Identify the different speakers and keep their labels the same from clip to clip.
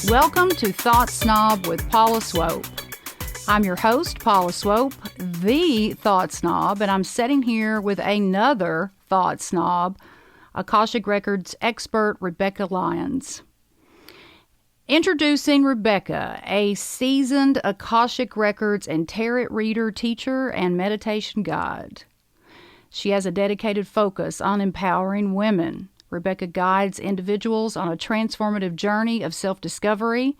Speaker 1: Welcome to Thought Snob with Paula Swope. I'm your host, Paula Swope, the Thought Snob, and I'm sitting here with another Thought Snob, Akashic Records expert Rebecca Lyons. Introducing Rebecca, a seasoned Akashic Records and Tarot reader, teacher, and meditation guide. She has a dedicated focus on empowering women. Rebecca guides individuals on a transformative journey of self-discovery.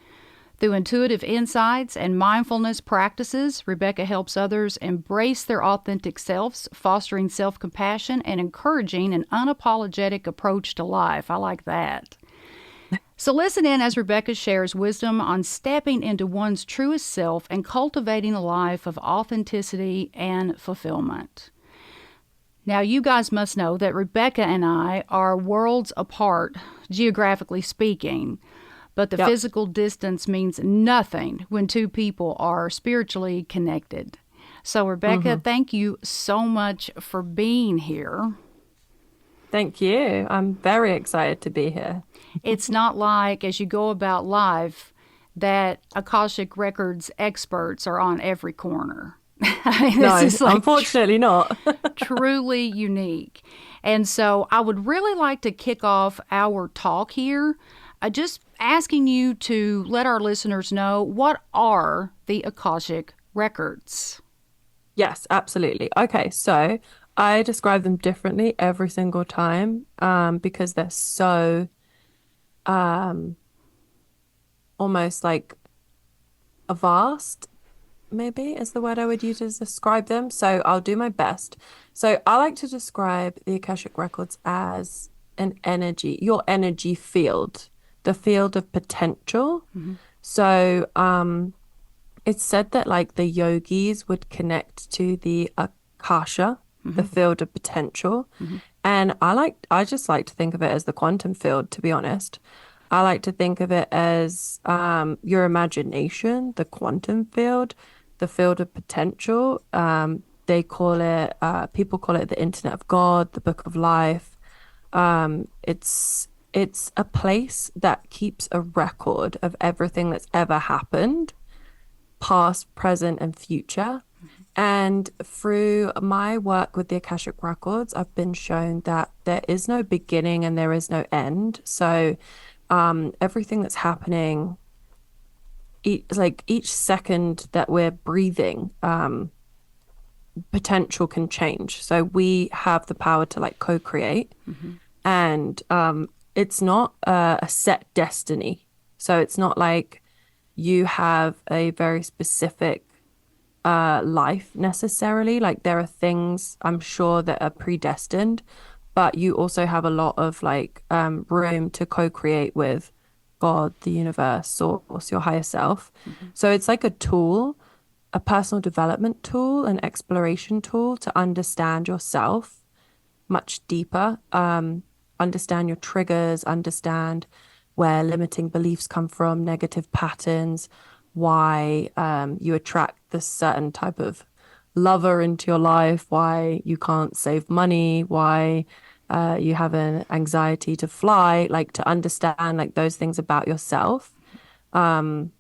Speaker 1: Through intuitive insights and mindfulness practices, Rebecca helps others embrace their authentic selves, fostering self-compassion and encouraging an unapologetic approach to life. I like that. So listen in as Rebecca shares wisdom on stepping into one's truest self and cultivating a life of authenticity and fulfillment. Now, you guys must know that Rebecca and I are worlds apart, geographically speaking, but the physical distance means nothing when two people are spiritually connected. So, Rebecca, thank you so much for being here.
Speaker 2: Thank you. I'm very excited to be here.
Speaker 1: It's not like, as you go about life, that Akashic Records experts are on every corner.
Speaker 2: No, unfortunately not.
Speaker 1: Truly unique. And so I would really like to kick off our talk here, just asking you to let our listeners know, what are the Akashic Records?
Speaker 2: Yes, absolutely. Okay, so I describe them differently every single time because they're so almost like a vast, maybe is the word I would use to describe them. So I'll do my best. So I like to describe the Akashic Records as an energy, your energy field, the field of potential. So it's said that like the yogis would connect to the Akasha, the field of potential. And I just like to think of it as the quantum field, to be honest. I like to think of it as your imagination, the quantum field, the field of potential. They call it, people call it the Internet of God, the Book of Life. It's a place that keeps a record of everything that's ever happened, past, present, and future. And through my work with the Akashic Records, I've been shown that there is no beginning and there is no end. So everything that's happening, each second that we're breathing, potential can change. So we have the power to like co-create, and it's not a set destiny. So it's not like you have a very specific life necessarily. Like there are things I'm sure that are predestined, but you also have a lot of like room to co-create with God, the universe, source, your higher self. So it's like a tool, a personal development tool, an exploration tool to understand yourself much deeper, understand your triggers, understand where limiting beliefs come from, negative patterns, why you attract this certain type of lover into your life, why you can't save money, why you have an anxiety to fly, like to understand like those things about yourself. So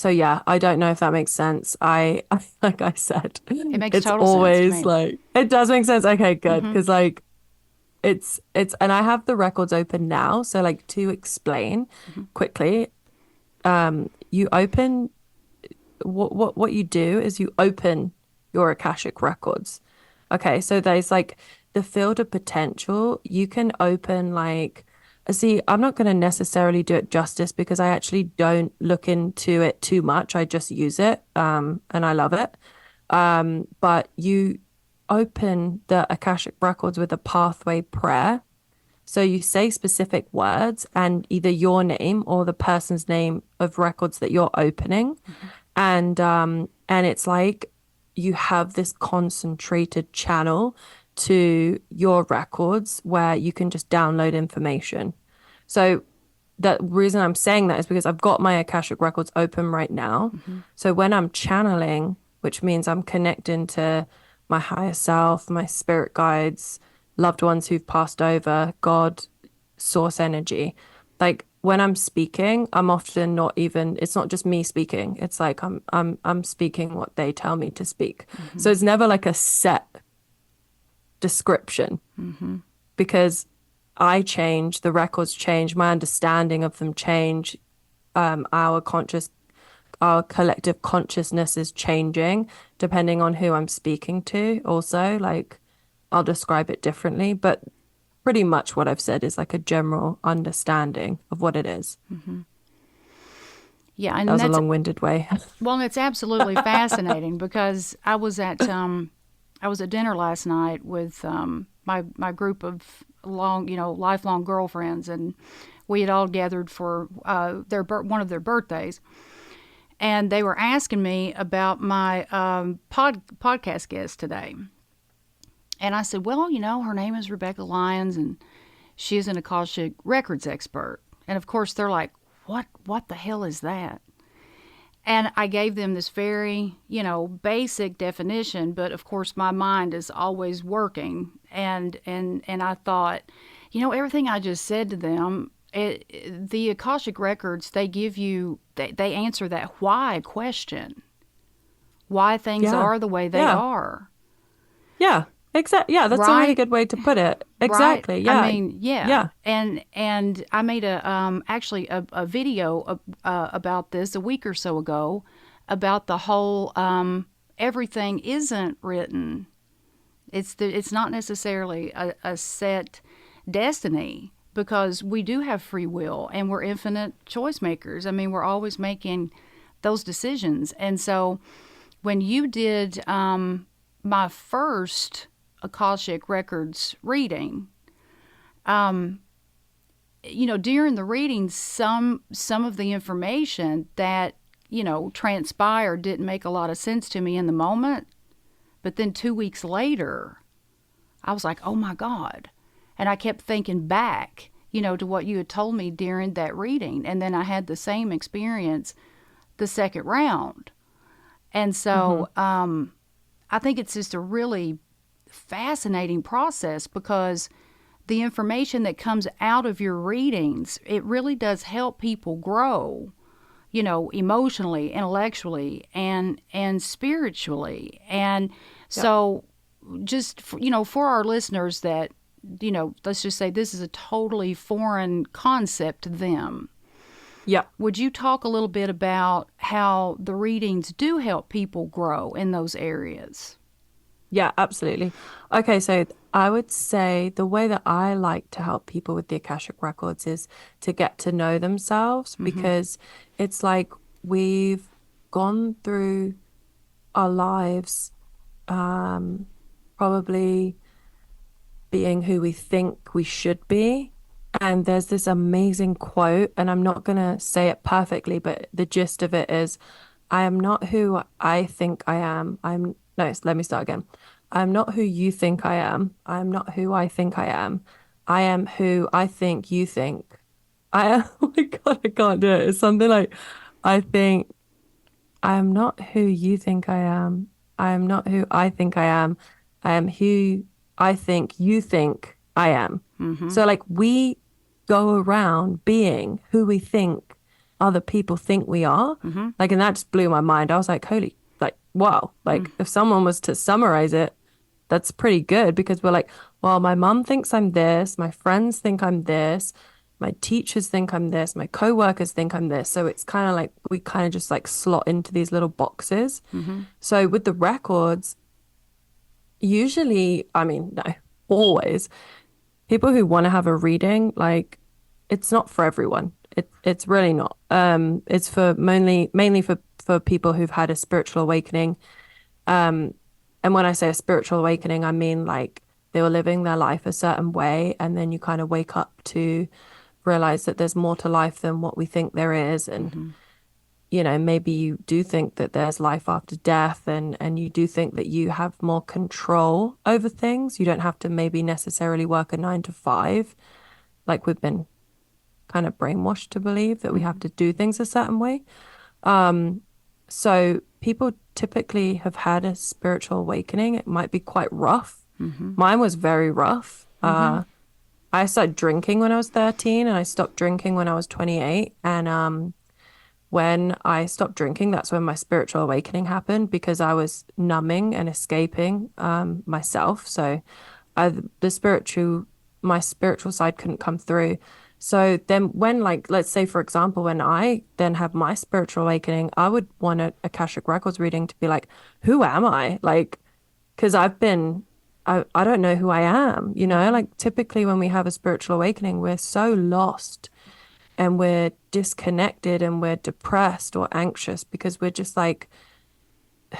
Speaker 2: yeah, I don't know if that makes sense. I like I said,
Speaker 1: It makes
Speaker 2: it's
Speaker 1: total sense to
Speaker 2: always
Speaker 1: me.
Speaker 2: like it does make sense. Okay, good. Because like it's and I have the records open now. So like to explain quickly, you open what you do is you open your Akashic records. Okay, so there's like the field of potential. You can open like, see, I'm not going to necessarily do it justice because I actually don't look into it too much. I just use it, and I love it. But you open the Akashic records with a pathway prayer. So you say specific words and either your name or the person's name of records that you're opening. And it's like you have this concentrated channel to your records where you can just download information. So the reason I'm saying that is because I've got my Akashic records open right now. So when I'm channeling, which means I'm connecting to my higher self, my spirit guides, loved ones who've passed over, God, source energy, like when I'm speaking, I'm often not even, it's not just me speaking. It's like I'm speaking what they tell me to speak. So it's never like a set description because I change, the records change, my understanding of them change, our our collective consciousness is changing depending on who I'm speaking to. Also, like I'll describe it differently, but pretty much what I've said is like a general understanding of what it is.
Speaker 1: Yeah,
Speaker 2: That
Speaker 1: and
Speaker 2: was a
Speaker 1: that's
Speaker 2: long-winded way.
Speaker 1: well, it's absolutely fascinating because I was at dinner last night with my group of lifelong girlfriends, and we had all gathered for one of their birthdays, and they were asking me about my podcast guest today, and I said, well, her name is Rebecca Lyons, and she is an Akashic Records expert, and of course they're like, what the hell is that? And I gave them this very, basic definition, but of course my mind is always working. And I thought, everything I just said to them, the Akashic Records, they answer that why question, why things
Speaker 2: Yeah.
Speaker 1: are the way they
Speaker 2: Yeah.
Speaker 1: are.
Speaker 2: Yeah. Exactly. Yeah, that's a really
Speaker 1: Right?
Speaker 2: good way to put it.
Speaker 1: Right?
Speaker 2: Exactly.
Speaker 1: I
Speaker 2: Yeah.
Speaker 1: mean, yeah.
Speaker 2: Yeah.
Speaker 1: And I made actually a video about this a week or so ago about the whole everything isn't written. It's not necessarily a set destiny because we do have free will and we're infinite choice makers. I mean, we're always making those decisions. And so when you did my first Akashic Records reading, during the reading, some of the information that transpired didn't make a lot of sense to me in the moment, but then 2 weeks later, I was like, oh my God, and I kept thinking back, to what you had told me during that reading, and then I had the same experience the second round, and so I think it's just a really fascinating process because the information that comes out of your readings, it really does help people grow, emotionally, intellectually, and spiritually. And
Speaker 2: Yep.
Speaker 1: so just for our listeners that let's just say this is a totally foreign concept to them,
Speaker 2: Yeah.
Speaker 1: would you talk a little bit about how the readings do help people grow in those areas?
Speaker 2: Yeah, absolutely. Okay, so I would say the way that I like to help people with the Akashic Records is to get to know themselves because it's like we've gone through our lives, probably being who we think we should be. And there's this amazing quote, and I'm not going to say it perfectly, but the gist of it is, I am not who I think I am. No, let me start again. I'm not who you think I am. I'm not who I think I am. I am who I think you think. Oh my God, I can't do it. It's something like, I think I am not who you think I am. I am not who I think I am. I am who I think you think I am. So, like, we go around being who we think other people think we are. Like, and that just blew my mind. I was like, holy, like, wow. Like, if someone was to summarize it, that's pretty good because we're like, well, my mom thinks I'm this, my friends think I'm this, my teachers think I'm this, my co-workers think I'm this. So it's kind of like we kind of just like slot into these little boxes. So with the records, usually, I mean, no, always, people who want to have a reading, like it's not for everyone. It's really not. It's for mainly for people who've had a spiritual awakening. And when I say a spiritual awakening, I mean like they were living their life a certain way, and then you kind of wake up to realize that there's more to life than what we think there is. And, maybe you do think that there's life after death, and you do think that you have more control over things. You don't have to maybe necessarily work a 9 to 5, like we've been kind of brainwashed to believe that we have to do things a certain way. So people typically have had a spiritual awakening. It might be quite rough. Mine was very rough. I started drinking when I was 13 and I stopped drinking when I was 28. And when I stopped drinking, that's when my spiritual awakening happened because I was numbing and escaping myself. So I, the spiritual, my spiritual side couldn't come through. So then when like, let's say, for example, when I then have my spiritual awakening, I would want a Akashic Records reading to be like, who am I? Like, because I don't know who I am, you know, like typically when we have a spiritual awakening, we're so lost and we're disconnected and we're depressed or anxious because we're just like,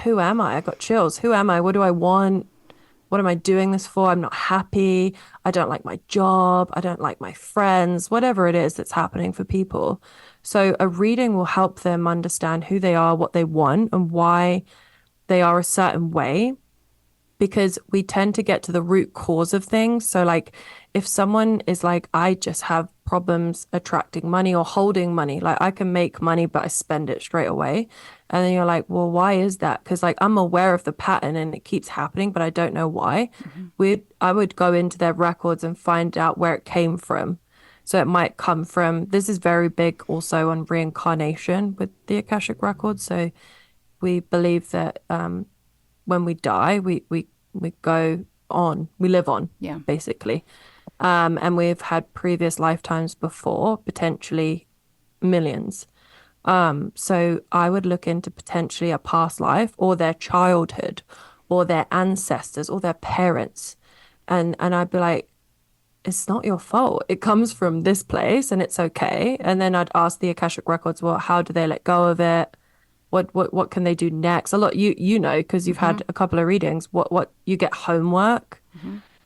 Speaker 2: who am I? I got chills. Who am I? What do I want? What am I doing this for? I'm not happy. I don't like my job. I don't like my friends, whatever it is that's happening for people. So a reading will help them understand who they are, what they want, and why they are a certain way because we tend to get to the root cause of things. So, like, if someone is like, I just have problems attracting money or holding money, like, I can make money, but I spend it straight away. And then you're like, well, why is that? Because, like, I'm aware of the pattern and it keeps happening, but I don't know why. I would go into their records and find out where it came from. So it might come from, this is very big also on reincarnation with the Akashic Records. So we believe that when we die, we go on, we live on,
Speaker 1: Yeah.
Speaker 2: basically. And we've had previous lifetimes before, potentially millions. So I would look into potentially a past life or their childhood or their ancestors or their parents. And I'd be like, it's not your fault. It comes from this place and it's okay. And then I'd ask the Akashic Records, well, how do they let go of it? What can they do next? A lot you know because you've had a couple of readings. What you get homework.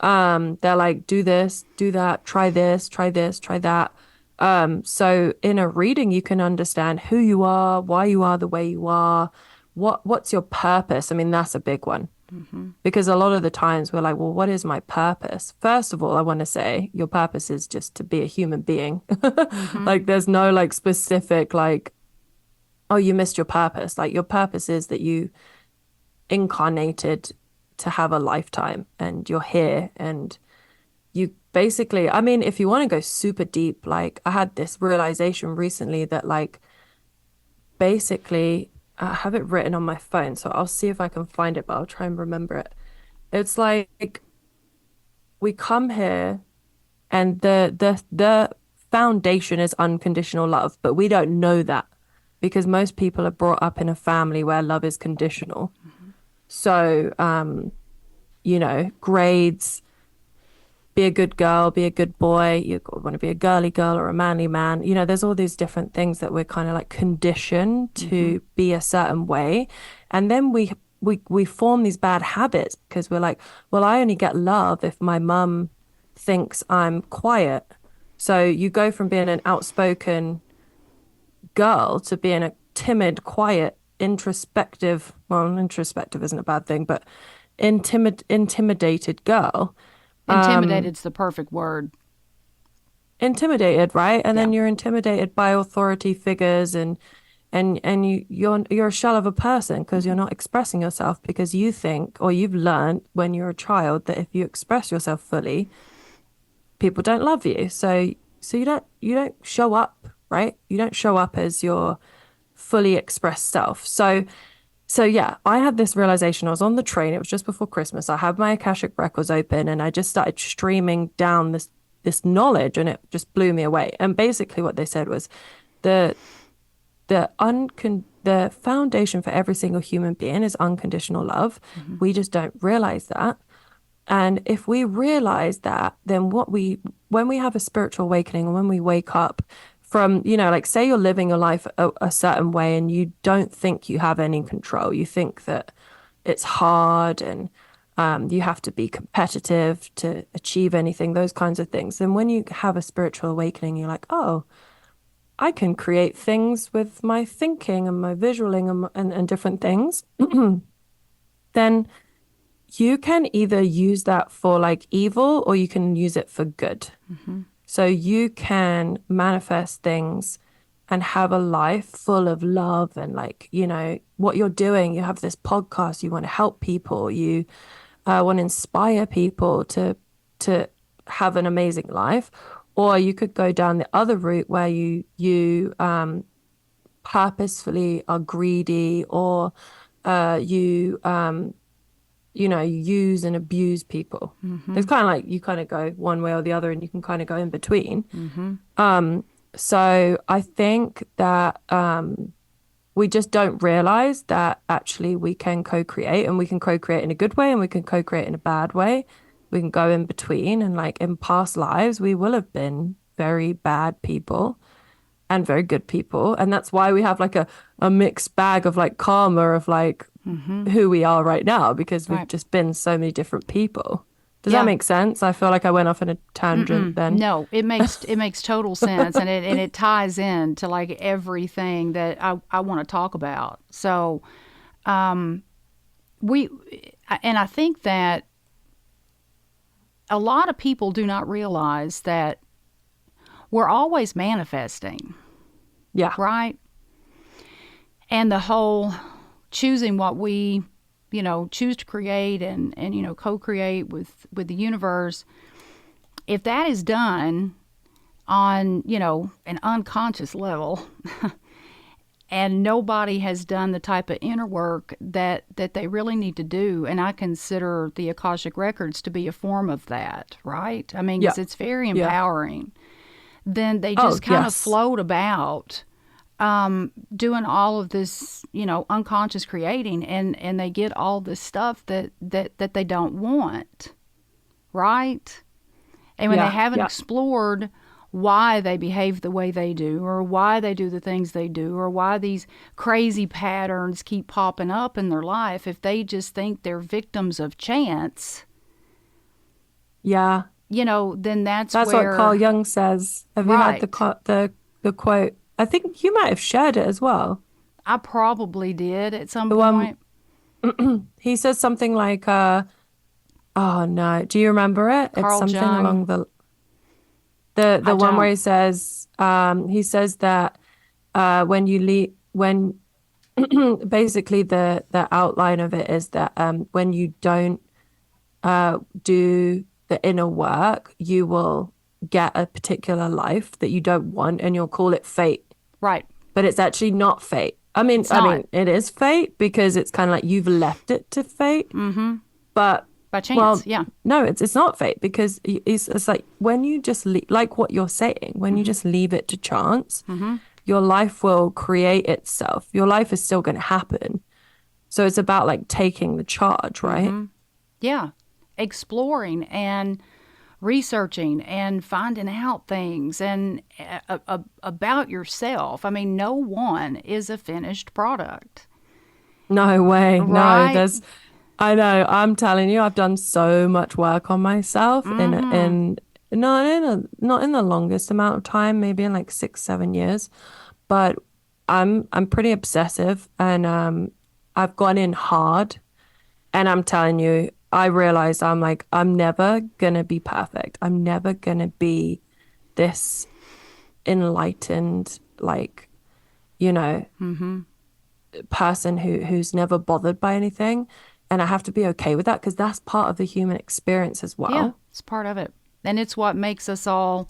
Speaker 2: They're like, do this, do that, try this, try this, try that. So in a reading, you can understand who you are, why you are the way you are, what's your purpose. I mean, that's a big one because a lot of the times we're like, well, what is my purpose? First of all, I want to say your purpose is just to be a human being. Like, there's no like specific like, oh, you missed your purpose. Like, your purpose is that you incarnated to have a lifetime and you're here and you basically, I mean, if you want to go super deep, like I had this realization recently that like basically I have it written on my phone, so I'll see if I can find it, but I'll try and remember it. It's like we come here and the foundation is unconditional love, but we don't know that because most people are brought up in a family where love is conditional. So, you know, grades, be a good girl, be a good boy. You want to be a girly girl or a manly man. You know, there's all these different things that we're kind of like conditioned to be a certain way. And then we form these bad habits because we're like, well, I only get love if my mum thinks I'm quiet. So you go from being an outspoken girl to being a timid, quiet, introspective, well, introspective isn't a bad thing, but intimidated girl.
Speaker 1: Intimidated's the perfect word.
Speaker 2: Intimidated, right? And
Speaker 1: Yeah.
Speaker 2: then you're intimidated by authority figures and you're a shell of a person because you're not expressing yourself because you think or you've learned when you're a child that if you express yourself fully, people don't love you. So you don't show up, right? You don't show up as your fully expressed self. So yeah, I had this realization. I was on the train. It was just before Christmas. I had my Akashic Records open and I just started streaming down this knowledge and it just blew me away. And basically what they said was the the foundation for every single human being is unconditional love. We just don't realize that. And if we realize that, then when we have a spiritual awakening and when we wake up from, you know, like say you're living your life a certain way and you don't think you have any control, you think that it's hard and you have to be competitive to achieve anything, those kinds of things. Then when you have a spiritual awakening, you're like, oh, I can create things with my thinking and my visualing and different things. Then you can either use that for like evil or you can use it for good. So you can manifest things and have a life full of love and like, you know, what you're doing. You have this podcast, you want to help people, you want to inspire people to have an amazing life, or you could go down the other route where you purposefully are greedy, or you use and abuse people. It's kind of like you kind of go one way or the other, and you can kind of go in between. So I think that we just don't realize that actually we can co-create, and we can co-create in a good way, and we can co-create in a bad way. We can go in between, and like in past lives, we will have been very bad people and very good people. And that's why we have like a mixed bag of like karma of like who we are right now, because we've just been so many different people. Does that make sense? I feel like I went off on a tangent then.
Speaker 1: No, it makes total sense, and it ties in to like everything that I want to talk about. So, I think that a lot of people do not realize that we're always manifesting.
Speaker 2: Yeah.
Speaker 1: Right? And the whole choosing what we choose to create and co-create with the universe, if that is done on an unconscious level and nobody has done the type of inner work that they really need to do, and I consider the Akashic Records to be a form of that, right? I mean, 'cause it's very empowering. Then they just kind of float about doing all of this, unconscious creating, and they get all this stuff that they don't want, right? And when they haven't explored why they behave the way they do, or why they do the things they do, or why these crazy patterns keep popping up in their life, if they just think they're victims of chance, then that's where...
Speaker 2: what Carl Jung says. Have you had the quote? I think you might have shared it as well.
Speaker 1: I probably did at some point.
Speaker 2: He says something like, oh no, do you remember it?
Speaker 1: Carl
Speaker 2: It's something
Speaker 1: Jung.
Speaker 2: along the one where he says that when you leave, when basically the outline of it is that when you don't do the inner work, you will get a particular life that you don't want, and you'll call it fate.
Speaker 1: Right.
Speaker 2: But it's actually not fate. I mean, it is fate, because it's kind of like you've left it to fate. But
Speaker 1: by chance,
Speaker 2: no, it's not fate, because it's like when you just like what you're saying, when you just leave it to chance, your life will create itself. Your life is still going to happen. So it's about like taking the charge, right?
Speaker 1: Yeah, exploring and researching and finding out things and about yourself. I mean, no one is a finished product.
Speaker 2: No way.
Speaker 1: Right?
Speaker 2: No, I know, I'm telling you, I've done so much work on myself in not in the longest amount of time, maybe in like 6-7 years, but I'm pretty obsessive, and I've gone in hard, and I'm telling you, I realized I'm never gonna be perfect. I'm never gonna be this enlightened, like, person who's never bothered by anything. And I have to be okay with that, because that's part of the human experience as well.
Speaker 1: Yeah, it's part of it. And it's what makes us all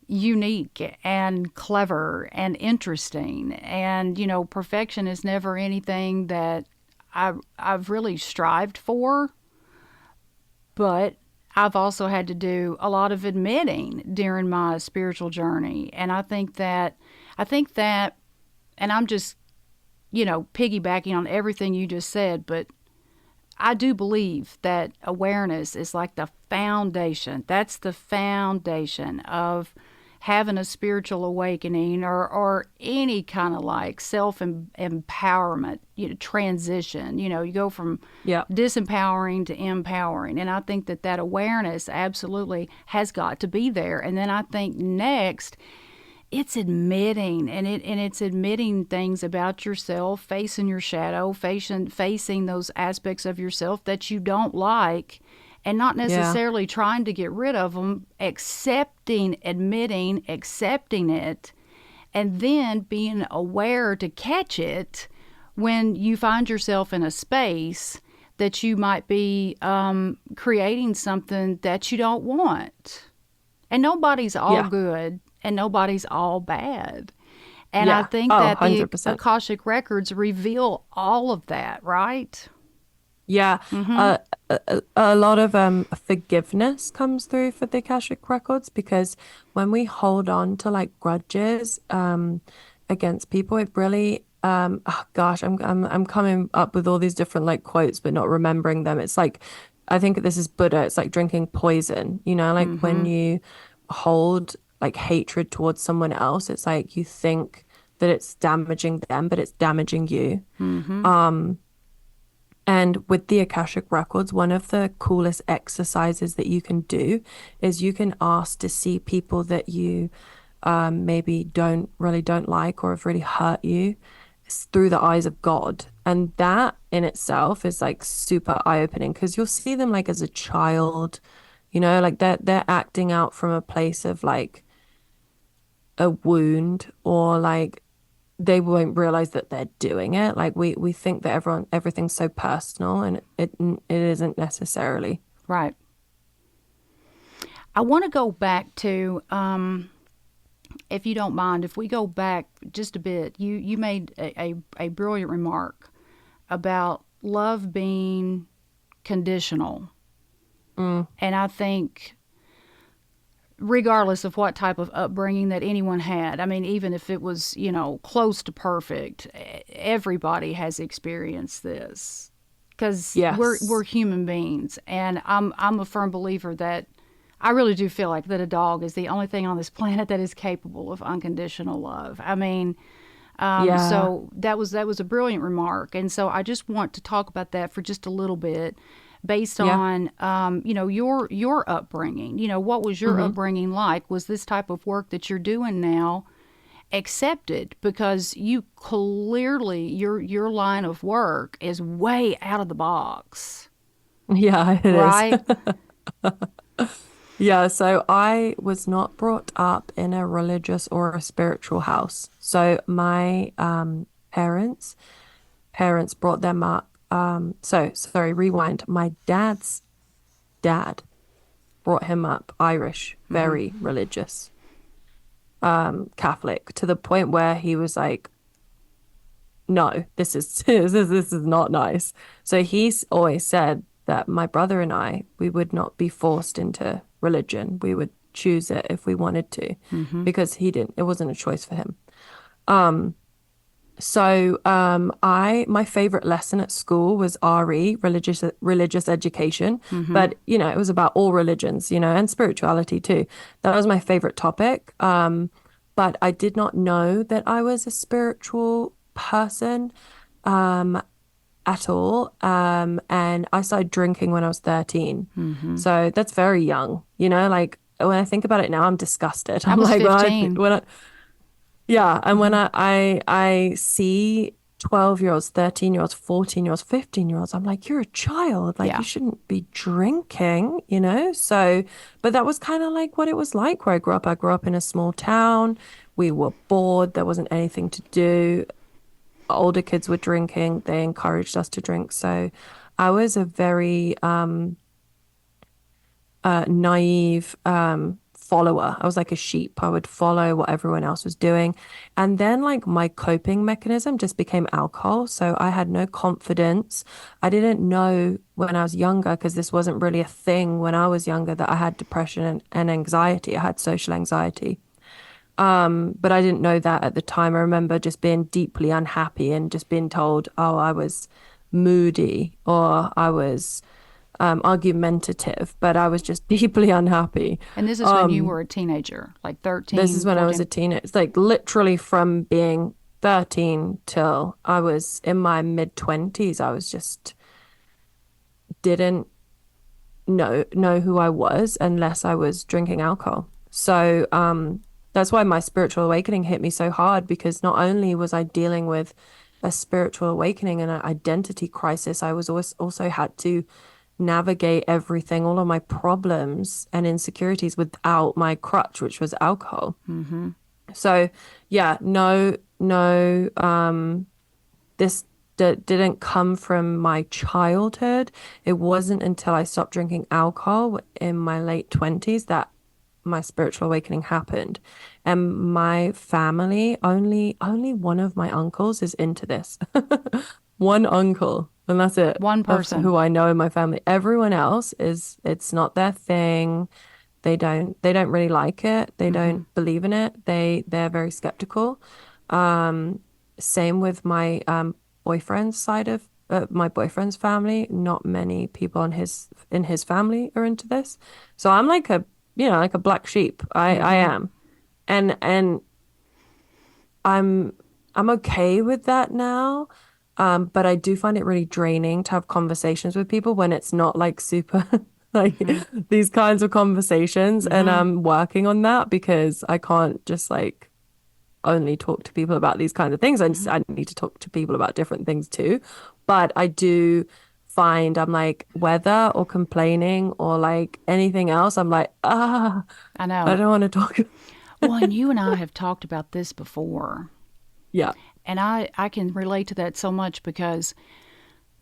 Speaker 1: unique and clever and interesting. And, perfection is never anything that I've really strived for, but I've also had to do a lot of admitting during my spiritual journey. And I think that, and I'm just, piggybacking on everything you just said, but I do believe that awareness is like the foundation. That's the foundation of having a spiritual awakening or any kind of like self-empowerment, transition. You go from disempowering to empowering. And I think that awareness absolutely has got to be there. And then I think next, it's admitting, and it's admitting things about yourself, facing your shadow, facing those aspects of yourself that you don't like, and not necessarily trying to get rid of them, admitting, accepting it, and then being aware to catch it when you find yourself in a space that you might be creating something that you don't want. And nobody's all
Speaker 2: Yeah.
Speaker 1: good and nobody's all bad. And I
Speaker 2: Yeah.
Speaker 1: think
Speaker 2: Oh,
Speaker 1: that the
Speaker 2: 100%.
Speaker 1: Akashic Records reveal all of that, right?
Speaker 2: Yeah.
Speaker 1: Mm-hmm.
Speaker 2: A lot of forgiveness comes through for the Akashic Records because when we hold on to like grudges against people, it really oh gosh, I'm coming up with all these different like quotes but not remembering them. It's like I think this is Buddha. It's like drinking poison, you know, like when
Speaker 1: Mm-hmm.
Speaker 2: you hold like hatred towards someone else, it's like you think that it's damaging them, but it's damaging you.
Speaker 1: Mm-hmm.
Speaker 2: And with the Akashic Records, one of the coolest exercises that you can do is you can ask to see people that you maybe don't like or have really hurt you through the eyes of God. And that in itself is like super eye-opening because you'll see them like as a child, you know, like they're acting out from a place of like a wound or like they won't realize that they're doing it. Like we think that everything's so personal and it isn't necessarily.
Speaker 1: Right. I want to go back to, if you don't mind, if we go back just a bit, you made a brilliant remark about love being conditional.
Speaker 2: Mm,
Speaker 1: And I think, regardless of what type of upbringing that anyone had, I mean, even if it was, close to perfect, everybody has experienced this because we're
Speaker 2: yes.
Speaker 1: human beings. And I'm a firm believer that I really do feel like that a dog is the only thing on this planet that is capable of unconditional love. I mean,
Speaker 2: Yeah.
Speaker 1: so that was a brilliant remark, and so I just want to talk about that for just a little bit, based
Speaker 2: Yeah.
Speaker 1: on your upbringing. What was your
Speaker 2: Hmm.
Speaker 1: upbringing like? Was this type of work that you're doing now accepted? Because you clearly your line of work is way out of the box,
Speaker 2: Yeah, it is.
Speaker 1: right?
Speaker 2: Yeah, so I was not brought up in a religious or a spiritual house. So my parents brought them up. So sorry, rewind. My dad's dad brought him up Irish,
Speaker 1: Mm-hmm.
Speaker 2: very religious, Catholic, to the point where he was like, no, this is not nice. So he's always said that my brother and I, we would not be forced into religion. We would choose it if we wanted to,
Speaker 1: Mm-hmm.
Speaker 2: because he didn't, it wasn't a choice for him. So I my favorite lesson at school was RE, religious education,
Speaker 1: Mm-hmm.
Speaker 2: but it was about all religions, and spirituality too. That was my favorite topic. But I did not know that I was a spiritual person at all. And I started drinking when I was 13.
Speaker 1: Mm-hmm.
Speaker 2: So that's very young, like when I think about it now, I'm disgusted.
Speaker 1: I
Speaker 2: I'm
Speaker 1: was
Speaker 2: like, well,
Speaker 1: 15.
Speaker 2: yeah, and when
Speaker 1: Mm-hmm.
Speaker 2: I see 12-year-olds, 13-year-olds, 14-year-olds, 15-year-olds, I'm like, you're a child. Like
Speaker 1: Yeah.
Speaker 2: you shouldn't be drinking. So, but that was kind of like what it was like where I grew up. I grew up in a small town. We were bored. There wasn't anything to do. Older kids were drinking. They encouraged us to drink. So I was a very naive follower. I was like a sheep. I would follow what everyone else was doing. And then like my coping mechanism just became alcohol. So I had no confidence. I didn't know when I was younger, because this wasn't really a thing when I was younger, that I had depression and anxiety. I had social anxiety. But I didn't know that at the time. I remember just being deeply unhappy and just being told, oh, I was moody or I was argumentative, but I was just deeply unhappy.
Speaker 1: And this is when you were a teenager, like
Speaker 2: This is
Speaker 1: 13,
Speaker 2: when I was a
Speaker 1: 14.
Speaker 2: teenager. It's like literally from being 13 till I was in my mid 20s, I was just didn't know who I was unless I was drinking alcohol. So that's why my spiritual awakening hit me so hard, because not only was I dealing with a spiritual awakening and an identity crisis, I was also had to navigate everything, all of my problems and insecurities without my crutch, which was alcohol.
Speaker 1: Mm-hmm.
Speaker 2: So yeah, no, this didn't come from my childhood. It wasn't until I stopped drinking alcohol in my late 20s that my spiritual awakening happened. And my family, only one of my uncles is into this. One uncle, and that's it,
Speaker 1: One
Speaker 2: of
Speaker 1: person.
Speaker 2: who I know in my family. Everyone else is, it's not their thing. They don't really like it. They
Speaker 1: Mm-hmm.
Speaker 2: don't believe in it. They're very skeptical. Um, Same with my boyfriend's side of my boyfriend's family. Not many people in his family are into this. So I'm like a, like a black sheep. I
Speaker 1: Mm-hmm.
Speaker 2: am. And I'm I'm okay with that now. But I do find it really draining to have conversations with people when it's not like super like
Speaker 1: Mm-hmm.
Speaker 2: these kinds of conversations. And
Speaker 1: Mm-hmm.
Speaker 2: I'm working on that because I can't just like only talk to people about these kinds of things. I need to talk to people about different things too. But I do find I'm like weather or complaining or like anything else, I'm like,
Speaker 1: I
Speaker 2: I
Speaker 1: know.
Speaker 2: don't want to talk.
Speaker 1: Well, and you and I have talked about this before.
Speaker 2: Yeah.
Speaker 1: And I can relate to that so much because,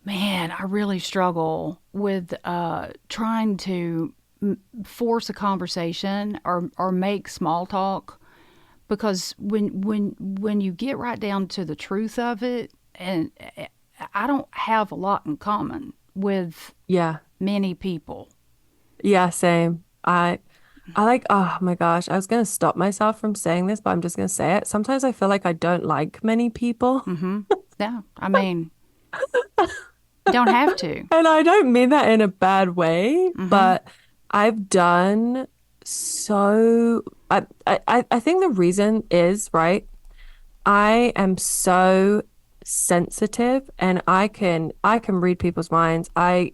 Speaker 1: man, I really struggle with trying to force a conversation or make small talk because when you get right down to the truth of it, and I don't have a lot in common with
Speaker 2: Yeah.
Speaker 1: many people.
Speaker 2: Yeah, same. I like, oh my gosh, I was gonna stop myself from saying this, but I'm just gonna say it. Sometimes I feel like I don't like many people.
Speaker 1: Mm-hmm. Yeah, I mean, you don't have to.
Speaker 2: And I don't mean that in a bad way,
Speaker 1: Mm-hmm.
Speaker 2: but I've done so I think the reason is, right? I am so sensitive and I can read people's minds. I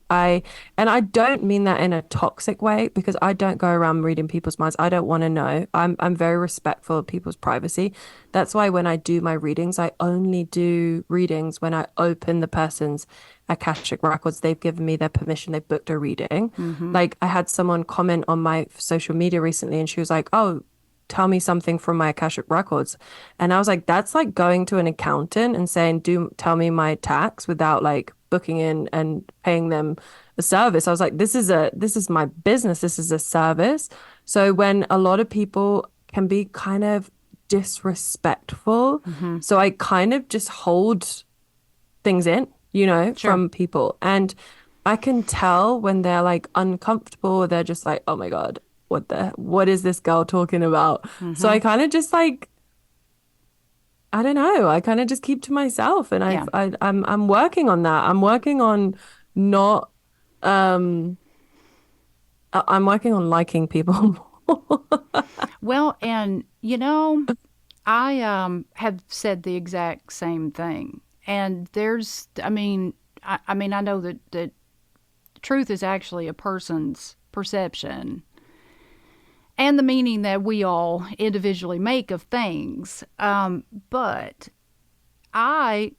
Speaker 2: and I don't mean that in a toxic way because I don't go around reading people's minds. I don't want to know. I'm very respectful of people's privacy. That's why when I do my readings, I only do readings when I open the person's Akashic Records. They've given me their permission. They've booked a reading.
Speaker 1: Mm-hmm.
Speaker 2: Like I had someone comment on my social media recently and she was like, "Oh, tell me something from my Akashic Records." And I was like, that's like going to an accountant and saying, do tell me my tax without like booking in and paying them a service. I was like, this is my business. This is a service. So when a lot of people can be kind of disrespectful,
Speaker 1: Mm-hmm.
Speaker 2: so I kind of just hold things in,
Speaker 1: Sure.
Speaker 2: from people. And I can tell when they're like uncomfortable, they're just like, oh my God, what is this girl talking about? So
Speaker 1: Mm-hmm.
Speaker 2: I kind of just like, I don't know, I kind of just keep to myself and
Speaker 1: Yeah.
Speaker 2: I'm working on that. I'm working on not um I'm working on liking people more.
Speaker 1: Well, and I have said the exact same thing. And I know that truth is actually a person's perception and the meaning that we all individually make of things. But I,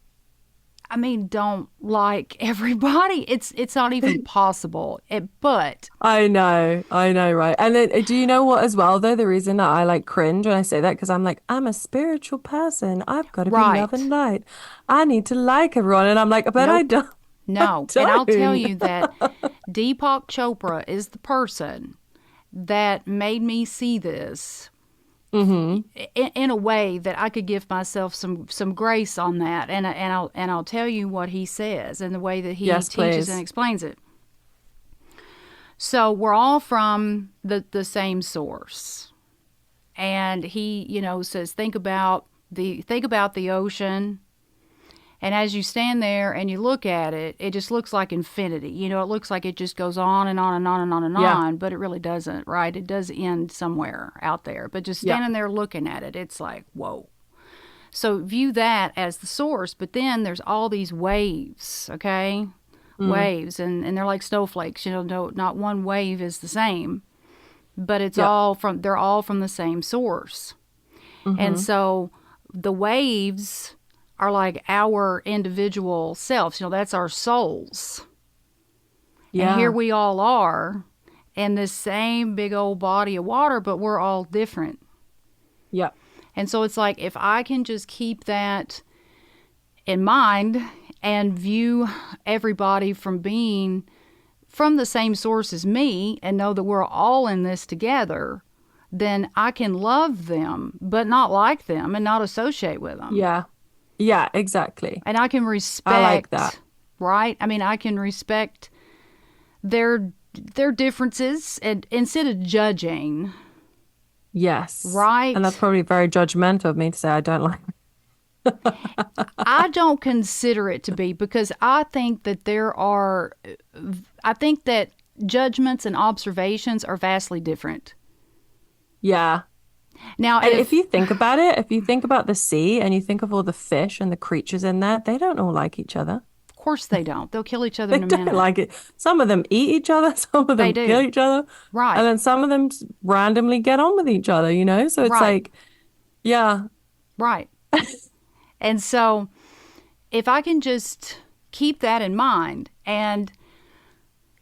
Speaker 1: don't like everybody. It's not even possible.
Speaker 2: I know, right? And then, do you know what as well though? The reason that I like cringe when I say that because I'm like, I'm a spiritual person. I've got to be love
Speaker 1: Right.
Speaker 2: and light. I need to like everyone. And I'm like, but I
Speaker 1: Nope.
Speaker 2: don't. I
Speaker 1: No. And I'll tell
Speaker 2: don't.
Speaker 1: you that Deepak Chopra is the person that made me see this
Speaker 2: Hmm.
Speaker 1: in a way that I could give myself some grace on that, and I'll tell you what he says and the way that he
Speaker 2: Yes,
Speaker 1: teaches and
Speaker 2: please.
Speaker 1: explains it. So we're all from the same source, and he says think about the ocean. And as you stand there and you look at it, it just looks like infinity. It looks like it just goes on and on and on and on and
Speaker 2: Yeah.
Speaker 1: on, but it really doesn't, right? It does end somewhere out there. But just
Speaker 2: Yeah.
Speaker 1: standing there looking at it, it's like, whoa. So view that as the source, but then there's all these waves, okay?
Speaker 2: Mm.
Speaker 1: Waves, and they're like snowflakes. No, not one wave is the same, but
Speaker 2: Yeah.
Speaker 1: they're all from the same source. And
Speaker 2: Hmm.
Speaker 1: so the waves are like our individual selves. That's our souls. And here
Speaker 2: Yeah.
Speaker 1: we all are in this same big old body of water, but we're all different.
Speaker 2: Yeah.
Speaker 1: And so it's like if I can just keep that in mind and view everybody from being from the same source as me and know that we're all in this together, then I can love them, but not like them and not associate with them.
Speaker 2: Yeah. Yeah, exactly.
Speaker 1: And I can
Speaker 2: I like
Speaker 1: respect,
Speaker 2: that.
Speaker 1: right? I mean, I can respect their differences and instead of judging,
Speaker 2: Yes. And that's
Speaker 1: right?
Speaker 2: probably very judgmental of me to say I don't like.
Speaker 1: I don't consider it to be because I think that judgments and observations are vastly different.
Speaker 2: Yeah.
Speaker 1: Now,
Speaker 2: And if you think about it, if you think about the sea and you think of all the fish and the creatures in there, they don't all like each other.
Speaker 1: of course they don't, they'll kill each other
Speaker 2: They
Speaker 1: in a
Speaker 2: don't
Speaker 1: minute.
Speaker 2: like it. Some of them eat each other, some of
Speaker 1: They
Speaker 2: them kill
Speaker 1: do.
Speaker 2: each other,
Speaker 1: Right,
Speaker 2: and then some of them just randomly get on with each other, you know? So it's
Speaker 1: right,
Speaker 2: like, yeah,
Speaker 1: right. And so if I can just keep that in mind and,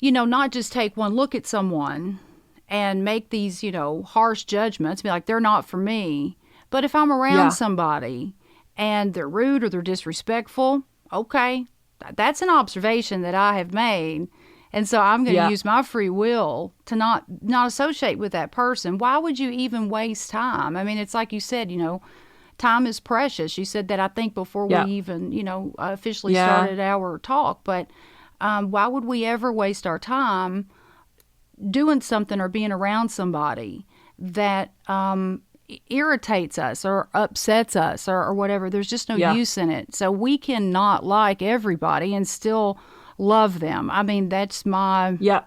Speaker 1: not just take one look at someone and make these, harsh judgments, be like, they're not for me. But if I'm around
Speaker 2: yeah,
Speaker 1: somebody and they're rude or they're disrespectful, okay, that's an observation that I have made. And so I'm going to
Speaker 2: yeah,
Speaker 1: use my free will to not associate with that person. Why would you even waste time? I mean, it's like you said, time is precious. You said that I think before we
Speaker 2: yeah,
Speaker 1: even, officially
Speaker 2: yeah,
Speaker 1: started our talk. But why would we ever waste our time doing something or being around somebody that irritates us or upsets us or whatever? There's just no
Speaker 2: yeah,
Speaker 1: use in it. So we cannot like everybody and still love them. I mean,
Speaker 2: yeah.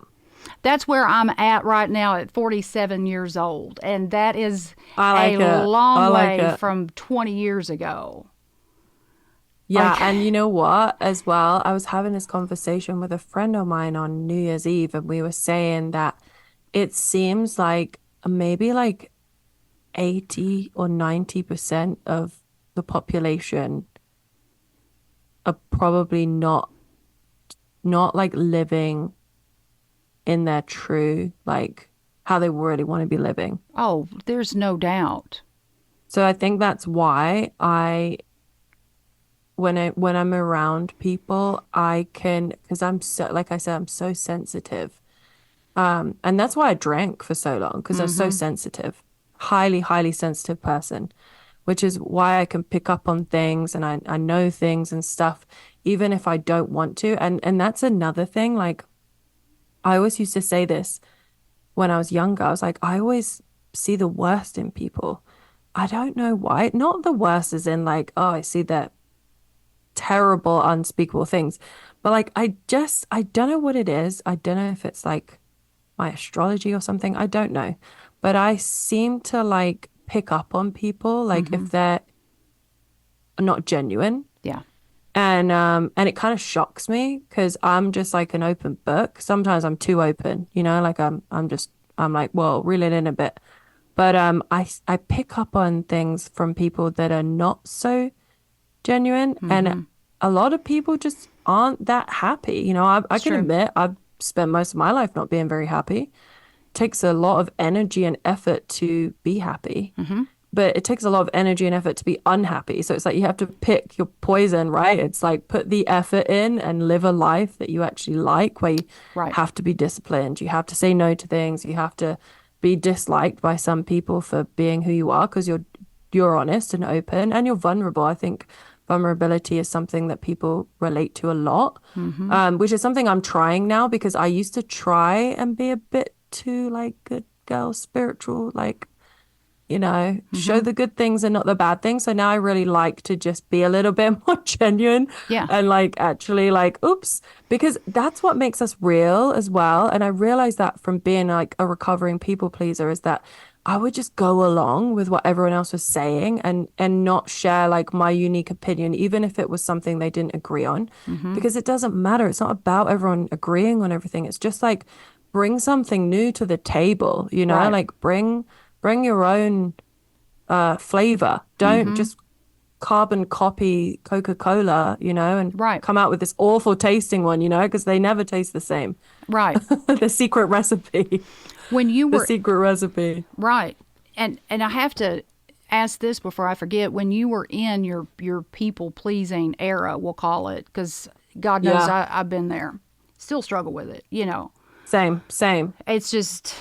Speaker 1: that's where I'm at right now at 47 years old. And that is
Speaker 2: I
Speaker 1: a
Speaker 2: like it. I
Speaker 1: long
Speaker 2: like
Speaker 1: way
Speaker 2: it.
Speaker 1: from 20 years ago.
Speaker 2: Yeah,
Speaker 1: Like,
Speaker 2: and you know what, as well, I was having this conversation with a friend of mine on New Year's Eve, and we were saying that it seems like maybe like 80 or 90% of the population are probably not like living in their true, like how they really want to be living.
Speaker 1: oh, there's no doubt.
Speaker 2: So I think that's why when I'm around people, I can, because I'm so, like I said, I'm so sensitive. And that's why I drank for so long, because I was so
Speaker 1: Mm-hmm.
Speaker 2: sensitive, highly, highly sensitive person, which is why I can pick up on things and I know things and stuff, even if I don't want to. And that's another thing. Like I always used to say this when I was younger. I was like, I always see the worst in people. I don't know why. Not the worst as in like, oh, I see that terrible, unspeakable things. But like, I don't know what it is. I don't know if it's like my astrology or something. I don't know. But I seem to like pick up on people, like
Speaker 1: Mm-hmm.
Speaker 2: if they're not genuine.
Speaker 1: Yeah.
Speaker 2: And it kind of shocks me because I'm just like an open book. Sometimes I'm too open, like I'm like, well, reel it in a bit. But I pick up on things from people that are not so genuine. And
Speaker 1: Mm-hmm.
Speaker 2: a lot of people just aren't that happy. I
Speaker 1: It's
Speaker 2: can
Speaker 1: true.
Speaker 2: admit I've spent most of my life not being very happy. It takes a lot of energy and effort to be happy,
Speaker 1: Mm-hmm.
Speaker 2: but it takes a lot of energy and effort to be unhappy. So it's like you have to pick your poison, right? It's like put the effort in and live a life that you actually like, where you
Speaker 1: Right.
Speaker 2: have to be disciplined. You have to say no to things. You have to be disliked by some people for being who you are because you're honest and open and you're vulnerable. I think vulnerability is something that people relate to a lot,
Speaker 1: Mm-hmm.
Speaker 2: which is something I'm trying now because I used to try and be a bit too like good girl spiritual, like show
Speaker 1: Mm-hmm.
Speaker 2: the good things and not the bad things. So now I really like to just be a little bit more genuine
Speaker 1: Yeah.
Speaker 2: and like actually like, oops, because that's what makes us real as well. And I realized that from being like a recovering people pleaser is that I would just go along with what everyone else was saying and not share like my unique opinion, even if it was something they didn't agree on,
Speaker 1: Mm-hmm.
Speaker 2: because it doesn't matter. It's not about everyone agreeing on everything. It's just like bring something new to the table,
Speaker 1: Right.
Speaker 2: like bring your own flavor. Don't
Speaker 1: Mm-hmm.
Speaker 2: just carbon copy Coca-Cola, and
Speaker 1: Right.
Speaker 2: come out with this awful tasting one, because they never taste the same.
Speaker 1: Right.
Speaker 2: The secret recipe.
Speaker 1: When you
Speaker 2: The
Speaker 1: were
Speaker 2: secret recipe.
Speaker 1: right. And I have to ask this before I forget. When you were in your people-pleasing era, we'll call it, because God knows I've been there. Still struggle with it, you know.
Speaker 2: Same.
Speaker 1: It's just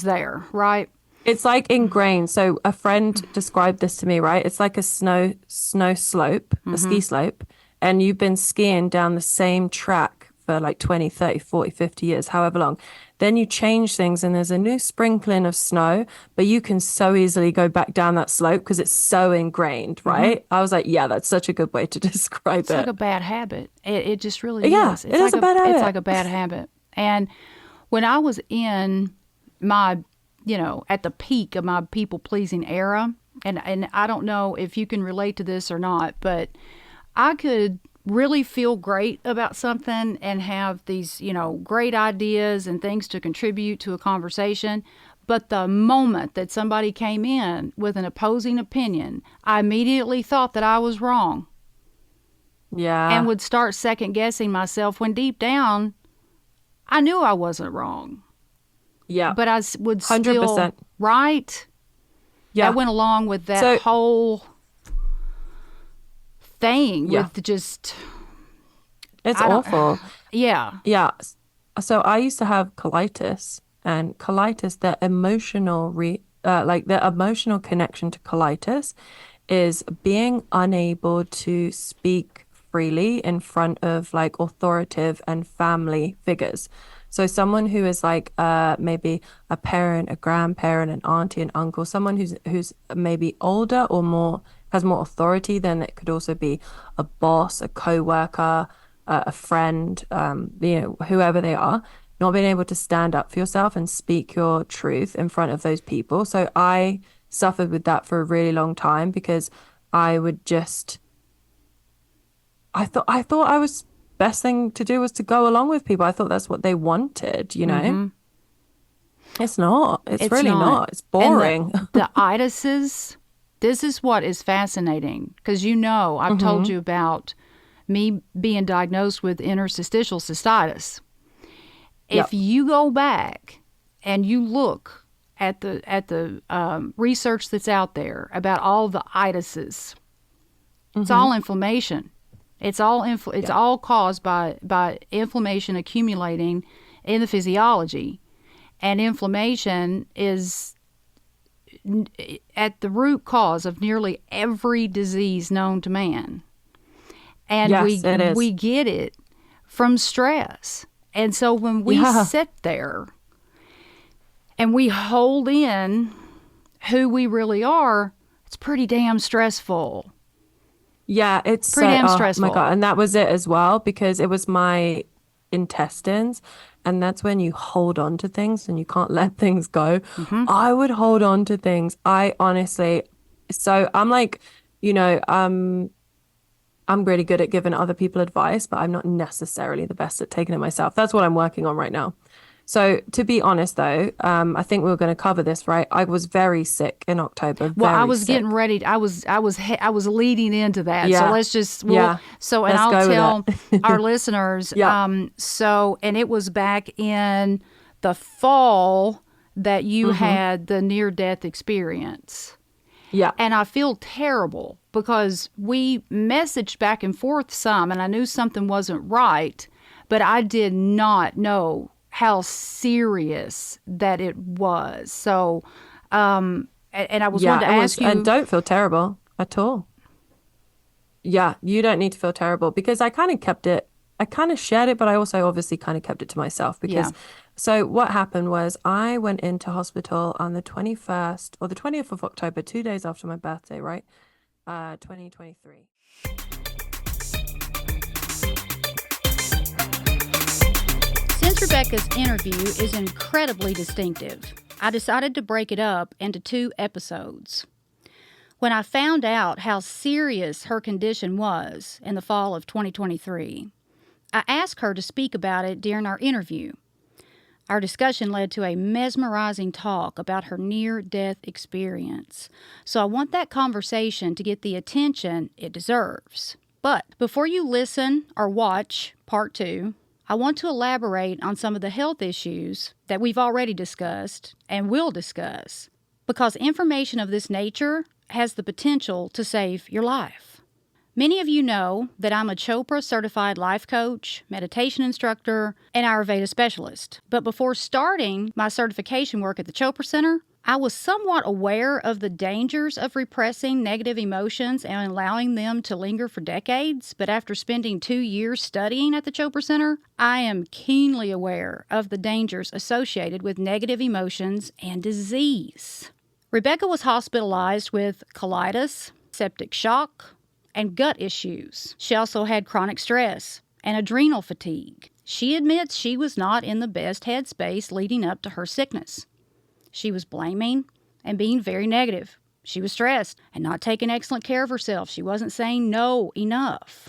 Speaker 1: there, right?
Speaker 2: It's like ingrained. So a friend described this to me, right? It's like a snow slope, a ski slope, and you've been skiing down the same track for like 20, 30, 40, 50 years, however long. Then you change things and there's a new sprinkling of snow, but you can so easily go back down that slope because it's so ingrained, right? I was like, yeah, that's such a good way to describe
Speaker 1: It's
Speaker 2: it.
Speaker 1: like a bad habit. It just really
Speaker 2: is.
Speaker 1: It's
Speaker 2: It is a bad habit.
Speaker 1: It's like a bad habit. And when I was in my, at the peak of my people-pleasing era, and I don't know if you can relate to this or not, but I could really feel great about something and have these, great ideas and things to contribute to a conversation. But the moment that somebody came in with an opposing opinion, I immediately thought that I was wrong.
Speaker 2: Yeah.
Speaker 1: And would start second guessing myself when deep down, I knew I wasn't wrong.
Speaker 2: Yeah.
Speaker 1: But I would still,
Speaker 2: 100%.
Speaker 1: right?
Speaker 2: Yeah.
Speaker 1: That went along with that whole thing with just...
Speaker 2: It's awful.
Speaker 1: Yeah.
Speaker 2: Yeah. So I used to have colitis, and colitis, the emotional the emotional connection to colitis is being unable to speak freely in front of like authoritative and family figures. So someone who is like maybe a parent, a grandparent, an auntie, an uncle, someone who's maybe older or has more authority. Then it could also be a boss, a co-worker, a friend, whoever they are, not being able to stand up for yourself and speak your truth in front of those people. So I suffered with that for a really long time because I would just, I thought I was best thing to do was to go along with people. I thought that's what they wanted, It's not. It's really not. It's boring.
Speaker 1: And the itises, this is what is fascinating because I've told you about me being diagnosed with interstitial cystitis. If you go back and you look at the research that's out there about all the itises, it's all inflammation. It's all caused by inflammation accumulating in the physiology, and inflammation is at the root cause of nearly every disease known to man. And we get it from stress. And so when we sit there and we hold in who we really are, it's pretty damn stressful.
Speaker 2: Yeah, it's
Speaker 1: pretty damn stressful.
Speaker 2: Oh my God. And that was it as well, because it was my intestines. And that's when you hold on to things and you can't let things go. I would hold on to things. I honestly, so I'm like, I'm really good at giving other people advice, but I'm not necessarily the best at taking it myself. That's what I'm working on right now. So to be honest, though, I think we were going to cover this, right? I was very sick in October.
Speaker 1: Well, I was getting ready. I was leading into that.
Speaker 2: Yeah.
Speaker 1: So let's just So
Speaker 2: let's
Speaker 1: I'll tell our listeners.
Speaker 2: Yeah.
Speaker 1: So and it was back in the fall that you had the near-death experience.
Speaker 2: Yeah.
Speaker 1: And I feel terrible because we messaged back and forth some, and I knew something wasn't right, but I did not know how serious that it was. So, and I was wanting to ask you.
Speaker 2: And don't feel terrible at all. Yeah, you don't need to feel terrible because I kind of kept it. I kind of shared it, but I also obviously kind of kept it to myself because. So what happened was I went into hospital on the 21st or the 20th of October, 2 days after my birthday, right? 2023.
Speaker 1: Since Rebecca's interview is incredibly distinctive, I decided to break it up into 2 episodes. When I found out how serious her condition was in the fall of 2023, I asked her to speak about it during our interview. Our discussion led to a mesmerizing talk about her near-death experience. So I want that conversation to get the attention it deserves. But before you listen or watch Part 2, I want to elaborate on some of the health issues that we've already discussed and will discuss, because information of this nature has the potential to save your life. Many of you know that I'm a Chopra certified life coach, meditation instructor, and Ayurveda specialist. But before starting my certification work at the Chopra Center, I was somewhat aware of the dangers of repressing negative emotions and allowing them to linger for decades. But after spending 2 years studying at the Chopra Center, I am keenly aware of the dangers associated with negative emotions and disease. Rebecca was hospitalized with colitis, septic shock, and gut issues. She also had chronic stress and adrenal fatigue. She admits she was not in the best headspace leading up to her sickness. She was blaming and being very negative. She was stressed and not taking excellent care of herself. She wasn't saying no enough.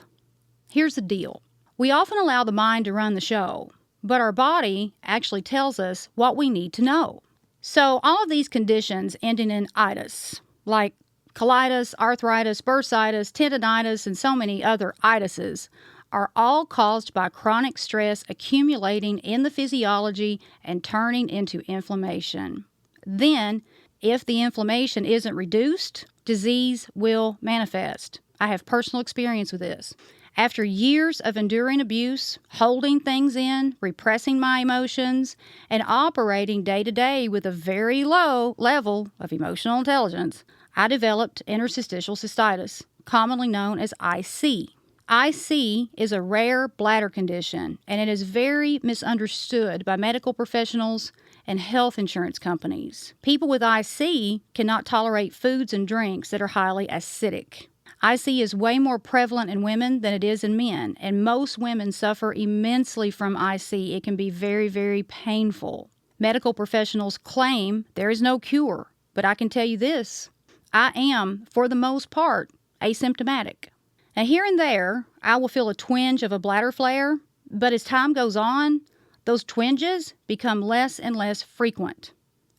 Speaker 1: Here's the deal. We often allow the mind to run the show, but our body actually tells us what we need to know. So all of these conditions ending in itis, like colitis, arthritis, bursitis, tendinitis, and so many other itises, are all caused by chronic stress accumulating in the physiology and turning into inflammation. Then, if the inflammation isn't reduced, disease will manifest. I have personal experience with this. After years of enduring abuse, holding things in, repressing my emotions, and operating day to day with a very low level of emotional intelligence, I developed interstitial cystitis, commonly known as IC. IC is a rare bladder condition, and it is very misunderstood by medical professionals and health insurance companies. People with IC cannot tolerate foods and drinks that are highly acidic. IC is way more prevalent in women than it is in men, and most women suffer immensely from IC. It can be very, very painful. Medical professionals claim there is no cure, but I can tell you this. I am, for the most part, asymptomatic. Now, here and there, I will feel a twinge of a bladder flare, but as time goes on, those twinges become less and less frequent.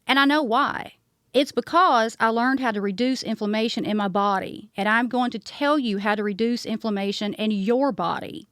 Speaker 1: And I know why. It's because I learned how to reduce inflammation in my body, and I'm going to tell you how to reduce inflammation in your body.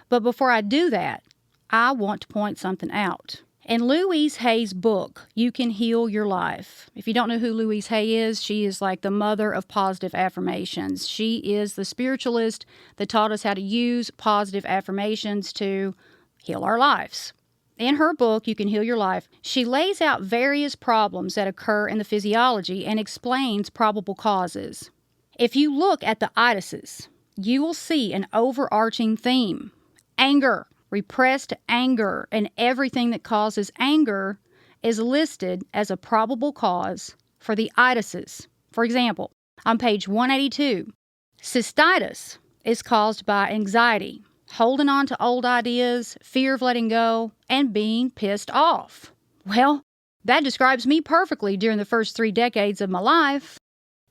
Speaker 1: But before I do that, I want to point something out. In Louise Hay's book, You Can Heal Your Life. If you don't know who Louise Hay is, she is like the mother of positive affirmations. She is the spiritualist that taught us how to use positive affirmations to heal our lives. In her book, You Can Heal Your Life, she lays out various problems that occur in the physiology and explains probable causes. If you look at the itises, you will see an overarching theme. Anger. Repressed anger and everything that causes anger is listed as a probable cause for the itises. For example, on page 182, cystitis is caused by anxiety, holding on to old ideas, fear of letting go, and being pissed off. Well, that describes me perfectly during the first 3 decades of my life.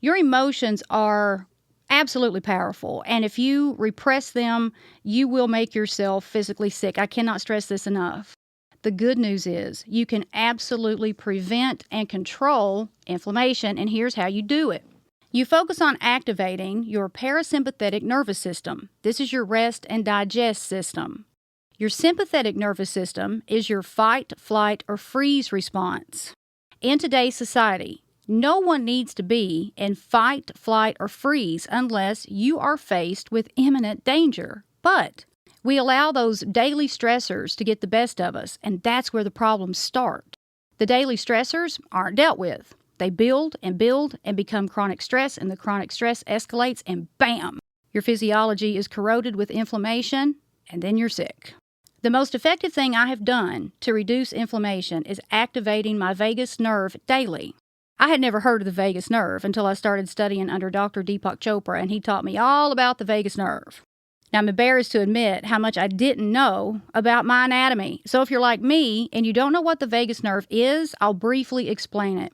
Speaker 1: Your emotions are absolutely powerful, and if you repress them, you will make yourself physically sick. I cannot stress this enough. The good news is you can absolutely prevent and control inflammation, and here's how you do it. You focus on activating your parasympathetic nervous system. This is your rest and digest system. Your sympathetic nervous system is your fight, flight, or freeze response. In today's society, no one needs to be in fight, flight, or freeze unless you are faced with imminent danger. But we allow those daily stressors to get the best of us, and that's where the problems start. The daily stressors aren't dealt with. They build and become chronic stress, and the chronic stress escalates, and bam! Your physiology is corroded with inflammation, and then you're sick. The most effective thing I have done to reduce inflammation is activating my vagus nerve daily. I had never heard of the vagus nerve until I started studying under Dr. Deepak Chopra, and he taught me all about the vagus nerve. Now, I'm embarrassed to admit how much I didn't know about my anatomy. So if you're like me and you don't know what the vagus nerve is, I'll briefly explain it.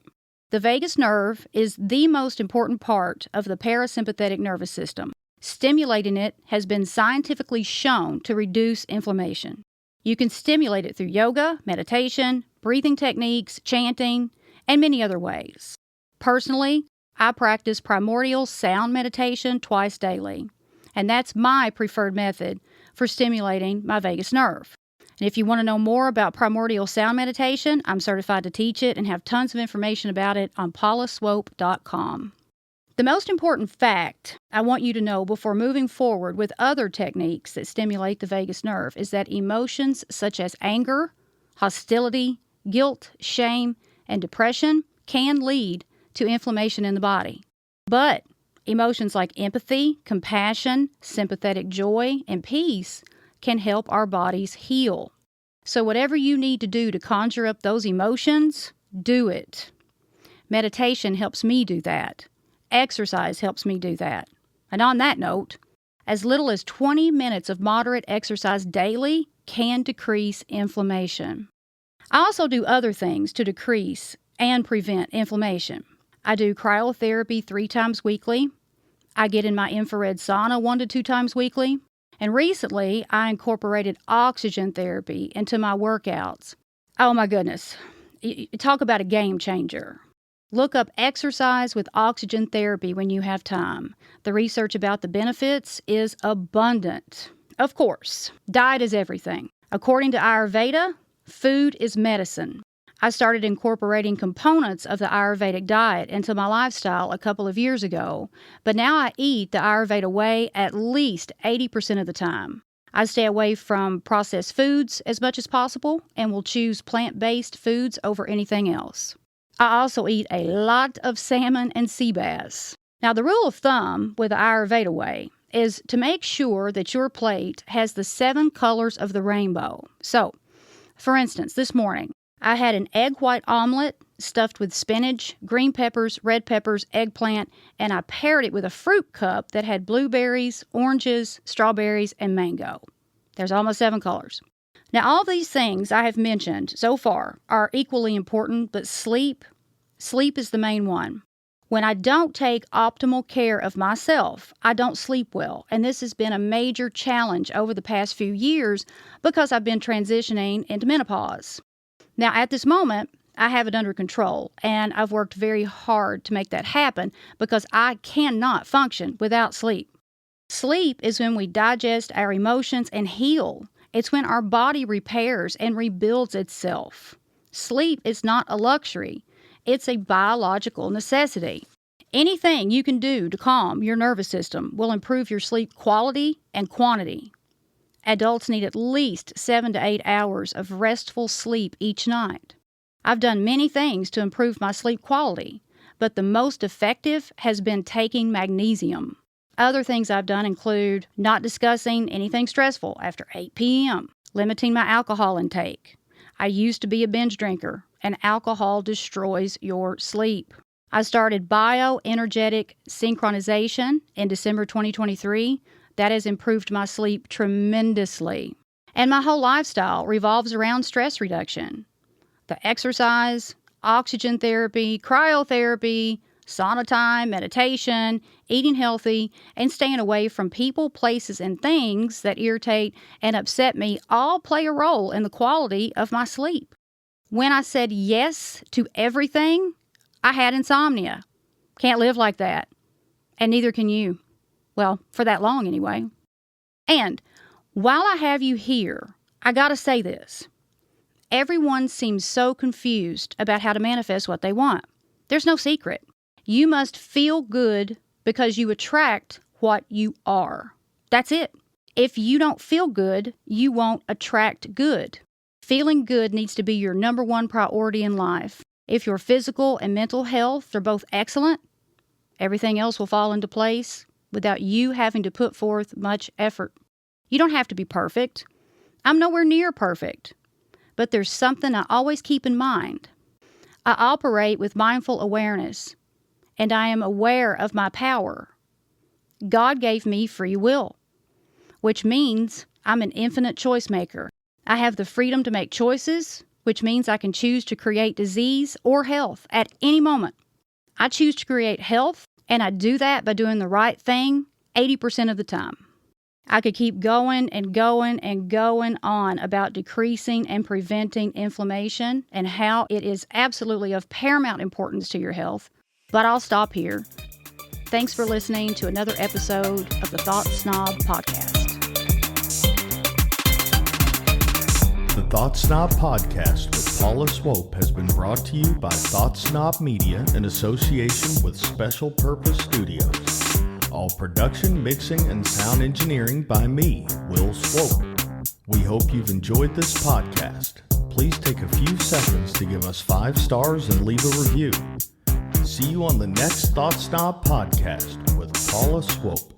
Speaker 1: The vagus nerve is the most important part of the parasympathetic nervous system. Stimulating it has been scientifically shown to reduce inflammation. You can stimulate it through yoga, meditation, breathing techniques, chanting, and many other ways. Personally, I practice primordial sound meditation twice daily, and that's my preferred method for stimulating my vagus nerve. And if you want to know more about primordial sound meditation, I'm certified to teach it and have tons of information about it on paulaswope.com. The most important fact I want you to know before moving forward with other techniques that stimulate the vagus nerve is that emotions such as anger, hostility, guilt, shame, and depression can lead to inflammation in the body. But emotions like empathy, compassion, sympathetic joy, and peace can help our bodies heal. So whatever you need to do to conjure up those emotions, do it. Meditation helps me do that. Exercise helps me do that. And on that note, as little as 20 minutes of moderate exercise daily can decrease inflammation. I also do other things to decrease and prevent inflammation. I do cryotherapy 3 times weekly. I get in my infrared sauna 1 to 2 times weekly. And recently, I incorporated oxygen therapy into my workouts. Oh my goodness. Talk about a game changer. Look up exercise with oxygen therapy when you have time. The research about the benefits is abundant. Of course, diet is everything. According to Ayurveda, food is medicine. I started incorporating components of the Ayurvedic diet into my lifestyle a couple of years ago, but now I eat the Ayurveda way at least 80% of the time. I stay away from processed foods as much as possible and will choose plant-based foods over anything else. I also eat a lot of salmon and sea bass. Now, the rule of thumb with the Ayurveda way is to make sure that your plate has the 7 colors of the rainbow. So, for instance, this morning, I had an egg white omelet stuffed with spinach, green peppers, red peppers, eggplant, and I paired it with a fruit cup that had blueberries, oranges, strawberries, and mango. There's almost 7 colors. Now, all these things I have mentioned so far are equally important, but sleep is the main one. When I don't take optimal care of myself, I don't sleep well, and this has been a major challenge over the past few years because I've been transitioning into menopause. Now, at this moment, I have it under control, and I've worked very hard to make that happen because I cannot function without sleep. Sleep is when we digest our emotions and heal. It's when our body repairs and rebuilds itself. Sleep is not a luxury. It's a biological necessity. Anything you can do to calm your nervous system will improve your sleep quality and quantity. Adults need at least 7 to 8 hours of restful sleep each night. I've done many things to improve my sleep quality, but the most effective has been taking magnesium. Other things I've done include not discussing anything stressful after 8 p.m., limiting my alcohol intake. I used to be a binge drinker, and alcohol destroys your sleep. I started bioenergetic synchronization in December 2023. That has improved my sleep tremendously. And my whole lifestyle revolves around stress reduction. The exercise, oxygen therapy, cryotherapy, sauna time, meditation, eating healthy, and staying away from people, places, and things that irritate and upset me all play a role in the quality of my sleep. When I said yes to everything, I had insomnia. Can't live like that. And neither can you. Well, for that long anyway. And while I have you here, I gotta say this. Everyone seems so confused about how to manifest what they want. There's no secret. You must feel good because you attract what you are. That's it. If you don't feel good, you won't attract good. Feeling good needs to be your number one priority in life. If your physical and mental health are both excellent, everything else will fall into place without you having to put forth much effort. You don't have to be perfect. I'm nowhere near perfect. But there's something I always keep in mind. I operate with mindful awareness, and I am aware of my power. God gave me free will, which means I'm an infinite choice maker. I have the freedom to make choices, which means I can choose to create disease or health at any moment. I choose to create health, and I do that by doing the right thing 80% of the time. I could keep going and going and going on about decreasing and preventing inflammation and how it is absolutely of paramount importance to your health, but I'll stop here. Thanks for listening to another episode of the Thought Snob Podcast.
Speaker 3: Thought Snob Podcast with Paula Swope has been brought to you by Thought Snob Media in association with Special Purpose Studios. All production, mixing, and sound engineering by me, Will Swope. We hope you've enjoyed this podcast. Please take a few seconds to give us 5 stars and leave a review. See you on the next Thought Snob Podcast with Paula Swope.